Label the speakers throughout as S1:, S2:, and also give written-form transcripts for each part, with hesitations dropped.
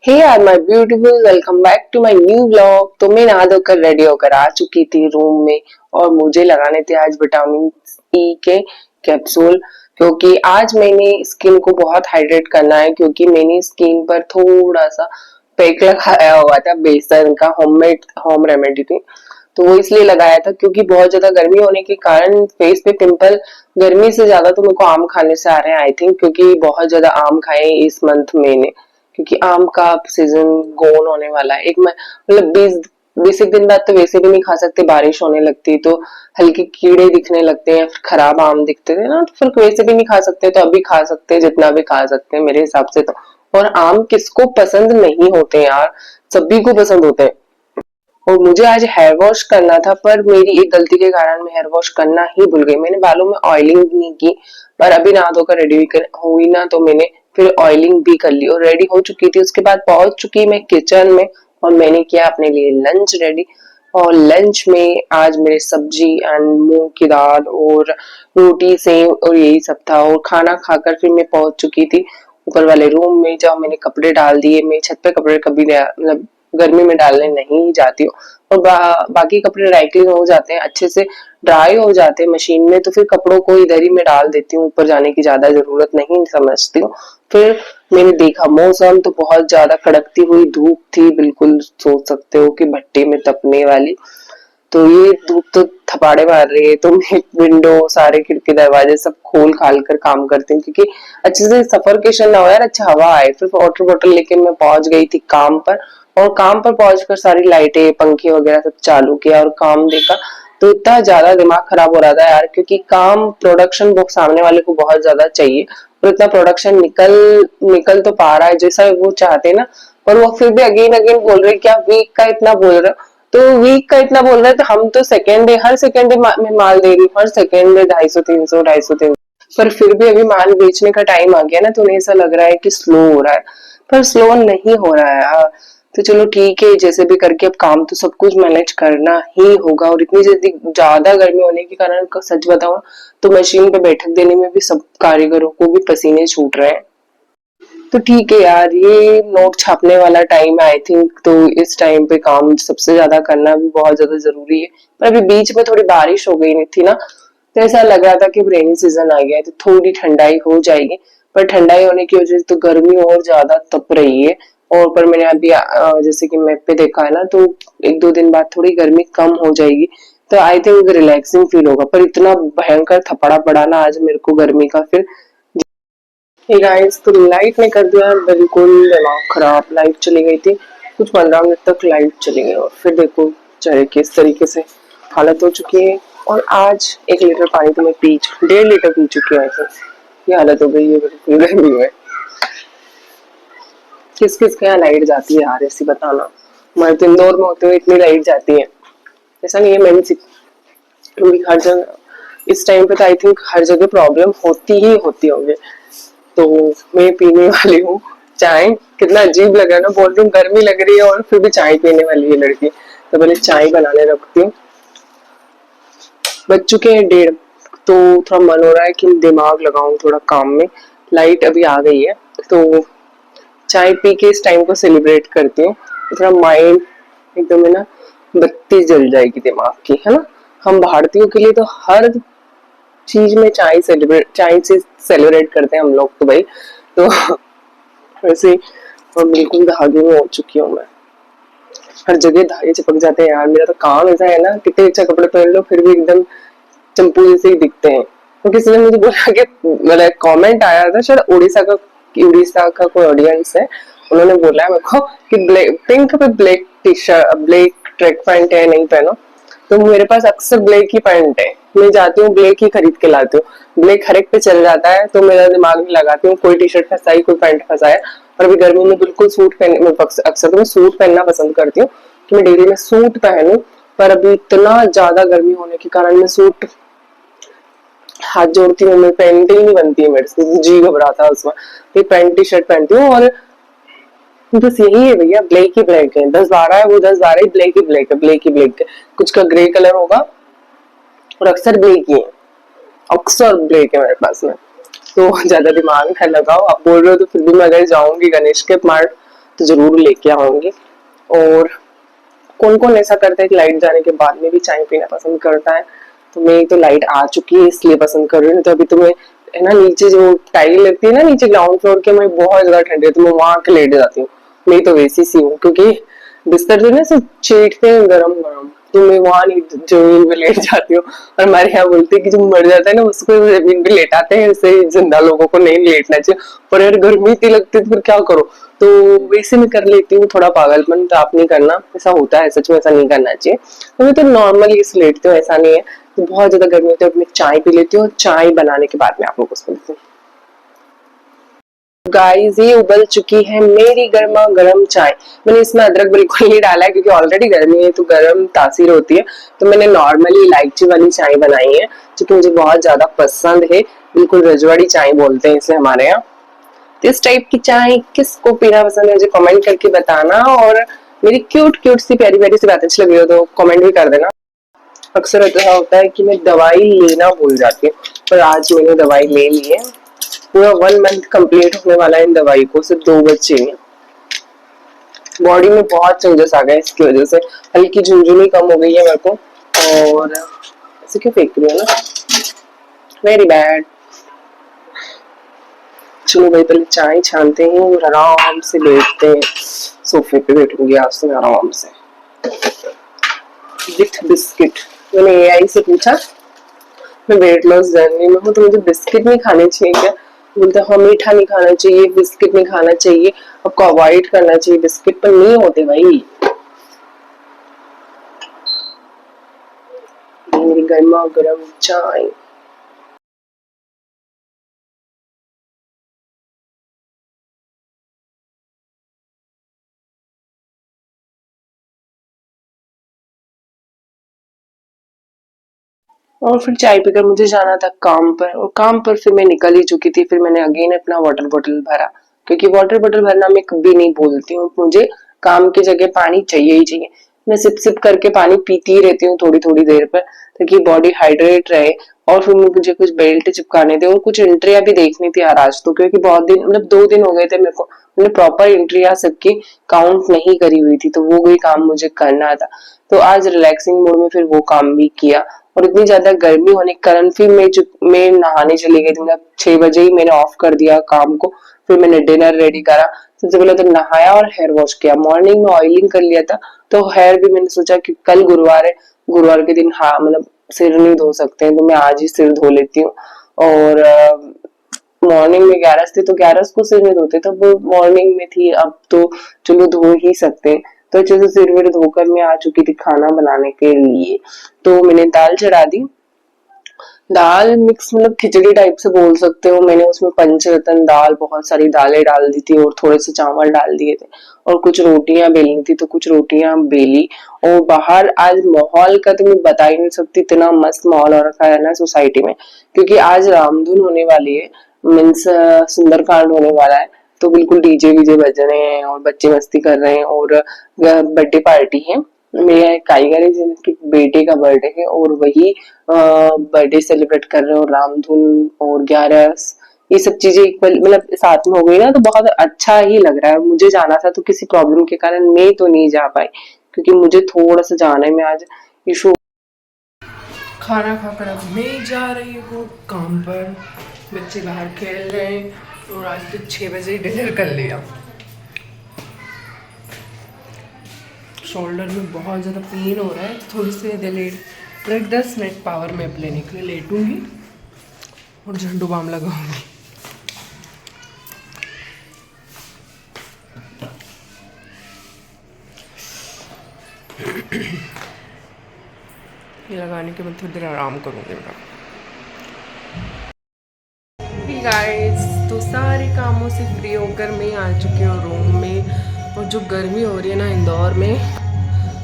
S1: हे यार my beautiful, welcome back to my new vlog. तो मैं नहा धोकर रेडी होकर आ चुकी थी रूम में और मुझे लगाने थे आज विटामिन ई के कैप्सूल, क्योंकि आज मैंने स्किन को बहुत हाइड्रेट करना है। क्योंकि मैंने स्किन पर थोड़ा सा पैक लगाया हुआ था, बेसन का होममेड होम रेमेडी थी, तो वो इसलिए लगाया था क्योंकि बहुत ज्यादा गर्मी होने के कारण फेस पे पिंपल गर्मी से ज्यादा तो मेरे को आम खाने से आ रहे हैं आई थिंक, क्योंकि बहुत ज्यादा आम खाए इस मंथ में, क्योंकि आम का सीजन गोन होने वाला है। एक मतलब 20 एक दिन बाद तो वैसे भी नहीं खा सकते, बारिश होने लगती तो हल्के कीड़े दिखने लगते हैं, फिर खराब आम दिखते थे ना, तो फिर वैसे भी नहीं खा सकते, तो अभी खा सकते हैं जितना भी खा सकते हैं मेरे हिसाब से तो। और आम किसको पसंद नहीं होते यार, सभी को पसंद होते हैं। और मुझे आज हेयर वॉश करना था, पर मेरी एक गलती के कारण मैं हेयर वॉश करना ही भूल गई। मैंने बालों में ऑयलिंग भी नहीं की, पर अभी नहा धोकर रेडी हुई ना, तो मैंने फिर ऑयलिंग भी कर ली और रेडी हो चुकी थी। उसके बाद पहुंच चुकी मैं किचन में और मैंने किया अपने लिए लंच रेडी। और लंच में आज मेरे सब्जी एंड मूंग की दाल और रोटी सेव और यही सब था। और खाना खाकर फिर मैं पहुंच चुकी थी ऊपर वाले रूम में, जहाँ मैंने कपड़े डाल दिए। मैं छत पे कपड़े कभी मतलब गर्मी में डालने नहीं जाती हूँ। और बाकी कपड़े ड्राई क्लीन हो जाते हैं, अच्छे से ड्राई हो जाते हैं मशीन में, तो फिर कपड़ों को इधर ही मैं डाल देती हूँ, ऊपर जाने की ज्यादा जरूरत नहीं समझती हूँ। फिर मैंने देखा मौसम तो बहुत ज्यादा कड़कती हुई धूप थी, बिल्कुल सोच सकते हो कि भट्टी में तपने वाली। तो ये धूप तो थपाड़े मार रही है, तो मैं विंडो सारे खिड़की दरवाजे सब खोल खाल कर काम करती हूँ, क्योंकि अच्छे से सफरकेशन ना हो यार, अच्छा हवा आए। फिर वाटर बोतल लेके मैं पहुंच गई थी काम पर, और काम पर पहुंचकर सारी लाइटें पंखे वगैरह सब चालू किया और काम देखा। तो इतना ज्यादा दिमाग खराब हो रहा था यार, क्योंकि काम प्रोडक्शन सामने वाले को बहुत ज्यादा चाहिए, और इतना प्रोडक्शन निकल निकल तो पा रहा है जैसा वो चाहते हैं ना, पर वो फिर भी अगेन अगेन बोल रहे हैं कि आप वीक का इतना बोल रहे हो। तो वीक का इतना बोल रहे हैं, तो हम तो सेकेंड डे हर सेकेंड डे में माल दे रही हूँ, हर सेकेंड डे 250 300 पर फिर भी अभी माल बेचने का टाइम आ गया ना, तो उन्हें ऐसा लग रहा है कि स्लो हो रहा है, पर स्लो नहीं हो रहा है यार। तो चलो ठीक है, जैसे भी करके अब काम तो सब कुछ मैनेज करना ही होगा। और इतनी जल्दी ज्यादा गर्मी होने के कारण सच बताऊं तो मशीन पे बैठक देने में भी सब कारीगरों को भी पसीने छूट रहे हैं। तो ठीक है यार, ये नोट छापने वाला टाइम है आई थिंक, तो इस टाइम पे काम सबसे ज्यादा करना भी बहुत ज्यादा जरूरी है। पर अभी बीच में थोड़ी बारिश हो गई थी ना, तो ऐसा लग रहा था कि रेनी सीजन आ गया है, तो थोड़ी ठंडाई हो जाएगी। पर ठंडाई होने की वजह से तो गर्मी और ज्यादा तप रही है। और पर मैंने अभी जैसे कि मैप पे देखा है ना, तो 1-2 दिन बाद थोड़ी गर्मी कम हो जाएगी, तो आई थिंक रिलैक्सिंग फील होगा। पर इतना भयंकर थपड़ा पड़ा ना आज मेरे को गर्मी का। फिर हे गाइस, तो लाइट ने कर दिया बिल्कुल दिमाग खराब। लाइट चली गई थी, कुछ 15 मिनट तक लाइट चली गई, और फिर देखो चाहे किस तरीके से हालत हो चुकी है। और आज 1 लीटर पानी तो मैं 1.5 लीटर पी चुकी हूँ। ऐसे ये हालत हो गई है बिल्कुल गर्मी में। किस किस के यहाँ लाइट जाती है यार, ऐसी बताना। हमारे तो इंदौर में होते हुए इतनी लाइट जाती है, ऐसा नहीं है मैंने क्योंकि हर जगह इस टाइम पे तो आई थिंक हर जगह प्रॉब्लम होती ही होती होगी। तो मैं पीने वाली हूँ चाय। कितना अजीब लग रहा है ना, बोल रही हूँ गर्मी लग रही है और फिर भी चाय पीने वाली है लड़की। तो पहले चाय बनाने रखती हूँ। बज चुके हैं 1:30, तो थोड़ा मन हो रहा है कि दिमाग लगाऊं थोड़ा काम में। लाइट अभी आ गई है, तो चाय पी के इस टाइम को सेलिब्रेट करती हूँ। थोड़ा माइंड एकदम है ना, बत्ती जल जाएगी दिमाग की, है ना। हम भारतीयों के लिए तो हर चीज में चाय से सेलिब्रेट करते हैं हम लोग तो भाई। तो वैसे और बिल्कुल धागे में हो चुकी हूँ मैं। हर जगह धागे चिपक जाते हैं यार, मेरा तो काम ऐसा है ना, कितने अच्छा कपड़े पहन लो फिर भी एकदम चंपू जैसे ही दिखते हैं। तो किसी ने मुझे बोला कि मतलब कमेंट आया था, शायद उड़ीसा का कोई ऑडियंस है, उन्होंने बोला है मेरे को कि ब्लैक पिंक पे black T shirt black track pant है नहीं पहनो। तो मेरे पास अक्सर ब्लैक ही पैंट है, मैं जाती हूँ ब्लैक ही खरीद के लाती हूँ। ब्लैक हर एक पे चल जाता है, तो मेरा दिमाग नहीं लगाती हूँ कोई टी शर्ट फंसाई कोई पैंट फंसाया। और अभी गर्मी में बिल्कुल सूट पहन, अक्सर तो मैं सूट पहनना पसंद करती हूँ कि मैं डेली में सूट पहनूं। पर अभी इतना ज्यादा गर्मी होने के कारण मैं सूट हाथ जोड़ती हूँ, मैं पहनती ही नहीं बनती है मेरे से, जी घबराता है उसमें। मैं पैंट टी शर्ट पहनती हूँ, और बस यही है भैया, ब्लैक ही ब्लैक है। 10-12 है वो 10-12 ही ब्लैक ही ब्लैक है, ब्लैक ही ब्लैक है। कुछ का ग्रे कलर होगा, और अक्सर ब्लैक ही है, अक्सर ब्लैक है मेरे पास में। तो ज्यादा दिमाग है लगाओ, आप बोल रहे हो तो फिर भी मैं अगर जाऊंगी गणेश के मार्ट तो जरूर लेके आऊंगी। और कौन कौन ऐसा करता है कि लाइट जाने के बाद में भी चाय पीना पसंद करता है, तो मैं तो लाइट आ चुकी है इसलिए पसंद कर रही हूँ। तो अभी तो मैं है ना, नीचे जो टाइल लगती है ना नीचे ग्राउंड फ्लोर के, मैं बहुत ज्यादा ठंडी है तो मैं वहां के लेट जाती हूँ। मैं तो वैसी सी हूँ, क्योंकि बिस्तर जो ना सब चीटते हैं गरम गरम, तो मैं वहां नहीं जमीन पे लेट जाती हूँ। और हमारे यहाँ बोलते हैं कि जो मर जाता है ना उसको जमीन पे लेटाते हैं, ऐसे जिंदा लोगों को नहीं लेटना चाहिए। पर यार गर्मी इतनी लगती है तो फिर क्या करो, तो वैसे मैं कर लेती हूँ। थोड़ा पागलपन तो आप नहीं करना, ऐसा होता है सच में, ऐसा नहीं करना चाहिए। तो मैं तो नॉर्मली इसे लेटती हूँ, ऐसा नहीं है। तो बहुत ज्यादा गर्मी होती है तो मैं चाय पी लेती हूँ, चाय बनाने के बाद में आप लोगों को सुनती हूँ। गाइस ये उबल चुकी है मेरी गर्मा गर्म चाय। मैंने इसमें अदरक बिल्कुल नहीं डाला है क्योंकि ऑलरेडी गर्मी है तो गर्म तासीर होती है। तो मैंने नॉर्मली इलायची वाली चाय बनाई है जो कि मुझे बहुत ज्यादा पसंद है। बिल्कुल रजवाड़ी चाय बोलते हैं इसे हमारे यहाँ। तो इस टाइप की चाय किसको पीना पसंद है मुझे कमेंट करके बताना। और मेरी क्यूट क्यूट सी प्यारी प्यारी सी बात अच्छी लगी हो तो कमेंट भी कर देना। अक्सर ऐसा होता है कि मैं दवाई लेना भूल जाती हूँ, पर आज मैंने दवाई ले ली है। पूरा 1 मंथ कंप्लीट होने वाला है इन दवाई को, सिर्फ 2 बच्चे हैं। बॉडी में बहुत चेंजेस आ गए इसकी वजह से, हल्की झुनझुनी कम हो गई है मेरे को। और ऐसे क्यों फेंक रही है ना, वेरी बैड। चलो भाई पहले चाय छानते हैं और आराम से बैठते हैं। सोफे पे बैठूंगी आज तो मैं आराम से विथ बिस्किट। मैंने एआई से पूछा मैं वेट लॉस जर्नी में हूँ तो मुझे बिस्किट नहीं खाने चाहिए क्या? बोलते हाँ मीठा नहीं खाना चाहिए, बिस्किट नहीं खाना चाहिए, आपको अवॉइड करना चाहिए बिस्किट। पर नहीं होते भाई। मेरी गर्मा गर्म चाय। और फिर चाय पीकर मुझे जाना था काम पर, और काम पर फिर मैं निकल ही चुकी थी। फिर मैंने अगेन अपना वाटर बॉटल भरा, क्योंकि वाटर बॉटल भरना मैं कभी नहीं भूलती हूँ। मुझे काम की जगह पानी चाहिए ही चाहिए। मैं सिप सिप करके पानी पीती ही रहती हूँ थोड़ी थोड़ी देर पर, ताकि बॉडी हाइड्रेट रहे। और फिर मुझे कुछ बेल्ट चिपकाने थे और कुछ एंट्रिया भी देखनी थी यार आज तो, क्योंकि बहुत दिन मतलब 2 दिन हो गए थे मेरे को। मैंने प्रॉपर एंट्रिया सबकी काउंट नहीं करी हुई थी, तो वो कोई काम मुझे करना था। तो आज रिलैक्सिंग मोड में फिर वो काम भी किया। और इतनी ज्यादा गर्मी होने के कारण फिर मैं नहाने चली गई थी। मतलब 6 बजे ही मैंने ऑफ कर दिया काम को। फिर मैंने डिनर रेडी करा। सबसे पहले तो नहाया और हेयर वॉश किया। मॉर्निंग में ऑयलिंग कर लिया था, तो हेयर भी मैंने सोचा कि कल गुरुवार है, गुरुवार के दिन हाँ मतलब सिर नहीं धो सकते हैं, तो मैं आज ही सिर धो लेती हूँ। और मॉर्निंग में 11 थी तो 11 को सिर नहीं धोते, तब वो मॉर्निंग में थी, अब तो चलो धो ही सकते हैं। तो अच्छे से सिर विर धोकर मैं आ चुकी थी खाना बनाने के लिए। तो मैंने दाल चढ़ा दी। दाल मिक्स मतलब खिचड़ी टाइप से बोल सकते हो। मैंने उसमें पंचरत्न दाल, बहुत सारी दालें डाल दी थी और थोड़े से चावल डाल दिए थे। और कुछ रोटियां बेलनी थी तो कुछ रोटियां बेली। और बाहर आज माहौल का तो मैं बता ही नहीं सकती, इतना मस्त माहौल हो रखा है ना सोसाइटी में, क्योंकि आज रामधुन होने वाली है। मीन्स सुंदरकांड होने वाला है। तो बिल्कुल डीजे वीजे बज रहे हैं और बच्चे मस्ती कर रहे हैं। और बर्थडे पार्टी है, मेरे कारीगर है जिनके बेटे का बर्थडे है, और वही बर्थडे सेलिब्रेट कर रहे हो। रामधुन और 11 ये सब चीजें मतलब साथ में हो गई ना, तो बहुत अच्छा ही लग रहा है। मुझे जाना था तो किसी प्रॉब्लम के कारण मैं तो नहीं जा पाई, क्योंकि मुझे थोड़ा सा जाना है। मैं आज इशू खाना खाकर अब मैं जा रही हूँ काम पर। बच्चे बाहर खेल रहे हैं और आज तो 6 बजे डिनर कर लिया। शोल्डर में बहुत ज़्यादा पेन हो रहा है, थोड़ी सी देर लेट 10 मिनट पावर मैप लेने के लिए लेटूंगी और झंडू बाम लगाऊंगी। ये लगाने के बाद थोड़ी देर आराम करूंगी मैं। गाइस तो सारे कामों से फ्री होकर मैं आ चुकी हूँ रूम में। और जो गर्मी हो रही है ना इंदौर में,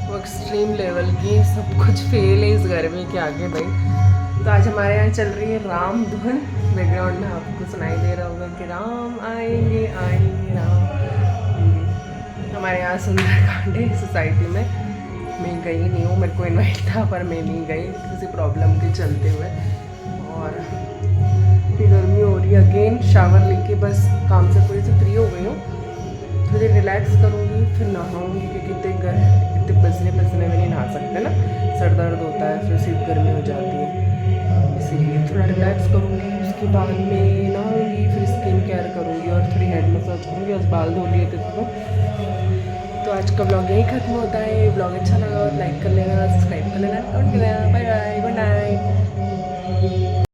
S1: वो एक्सट्रीम लेवल की, सब कुछ फेल है इस गर्मी के आगे भाई। तो आज हमारे यहाँ चल रही है राम धुन। बैकग्राउंड में आपको सुनाई दे रहा होगा कि राम आएंगे आएंगे राम आएंगे। हमारे यहाँ सुंदरकांड है सोसाइटी में। मैं गई नहीं हूँ, मेरे को इन्वाइट था पर मैं नहीं गई किसी प्रॉब्लम के चलते हुए। और गर्मी हो रही है। अगेन शावर लेके बस काम से थोड़ी सी फ्री हो गई हूँ। थोड़ी देर रिलैक्स करूँगी, फिर नहाऊँगी क्योंकि इतने पसीने पसीने में नहीं नहा सकते ना, सर दर्द होता है, फिर सिर गर्मी हो जाती है, इसीलिए थोड़ा रिलैक्स करूँगी। उसके बाद में नहाऊँगी, फिर स्किन केयर करूँगी और थोड़ी हेड मसाज करूँगी। बस बाल धो लिए थे तो आज का ब्लॉग यही खत्म होता है। ब्लॉग अच्छा लगा और लाइक कर लेना, सब्सक्राइब कर लेना, कमेंट कर लेना। Bye bye.